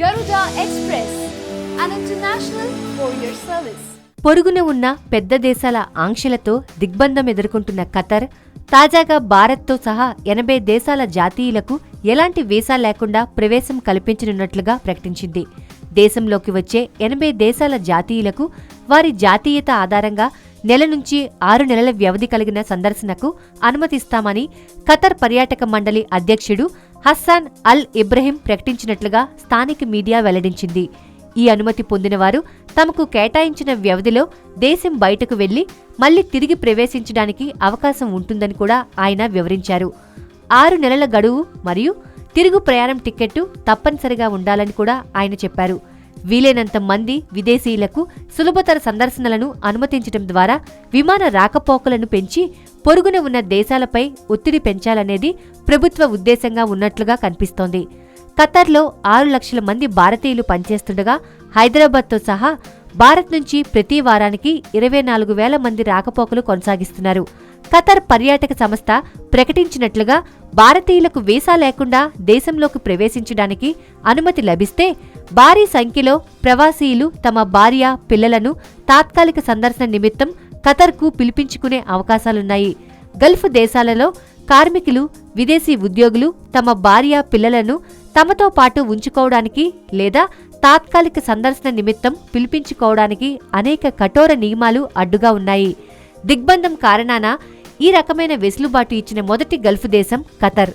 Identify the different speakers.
Speaker 1: Garuda Express, an international courier service.
Speaker 2: పొరుగున ఉన్న పెద్ద దేశాల ఆంక్షలతో దిగ్బంధం ఎదుర్కొంటున్న ఖతర్ తాజాగా భారత్తో సహా 80 దేశాల జాతీయులకు ఎలాంటి వీసా లేకుండా ప్రవేశం కల్పించనున్నట్లుగా ప్రకటించింది. దేశంలోకి వచ్చే 80 దేశాల జాతీయులకు వారి జాతీయత ఆధారంగా నెల నుంచి 6 నెలల వ్యవధి కలిగిన సందర్శనకు అనుమతిస్తామని ఖతర్ పర్యాటక మండలి అధ్యక్షుడు హస్సాన్ అల్ ఇబ్రహీం ప్రకటించినట్లుగా స్థానిక మీడియా వెల్లడించింది. ఈ అనుమతి పొందినవారు తమకు కేటాయించిన వ్యవధిలో దేశం బయటకు వెళ్లి మళ్లీ తిరిగి ప్రవేశించడానికి అవకాశం ఉంటుందని కూడా ఆయన వివరించారు. 6 నెలల గడువు మరియు తిరుగు ప్రయాణం టిక్కెట్టు తప్పనిసరిగా ఉండాలని కూడా ఆయన చెప్పారు. వీలైనంత మంది విదేశీయులకు సులభతర సందర్శనలను అనుమతించడం ద్వారా విమాన రాకపోకలను పెంచి పొరుగున ఉన్న దేశాలపై ఒత్తిడి పెంచాలనేది ప్రభుత్వ ఉద్దేశంగా ఉన్నట్లుగా కనిపిస్తోంది. ఖతర్లో 6 లక్షల మంది భారతీయులు పనిచేస్తుండగా హైదరాబాద్తో సహా భారత్ నుంచి ప్రతి వారానికి 24,000 మంది రాకపోకలు కొనసాగిస్తున్నారు. ఖతర్ పర్యాటక సంస్థ ప్రకటించినట్లుగా భారతీయులకు వీసా లేకుండా దేశంలోకి ప్రవేశించడానికి అనుమతి లభిస్తే భారీ సంఖ్యలో ప్రవాసీయులు తమ భార్య పిల్లలను తాత్కాలిక సందర్శన నిమిత్తం ఖతర్కు పిలిపించుకునే అవకాశాలున్నాయి. గల్ఫ్ దేశాలలో కార్మికులు, విదేశీ ఉద్యోగులు తమ భార్య పిల్లలను తమతో పాటు ఉంచుకోవడానికి లేదా తాత్కాలిక సందర్శన నిమిత్తం పిలిపించుకోవడానికి అనేక కఠోర నియమాలు అడ్డుగా ఉన్నాయి. దిగ్బంధం కారణాన ఈ రకమైన వెసులుబాటు ఇచ్చిన మొదటి గల్ఫ్ దేశం ఖతర్.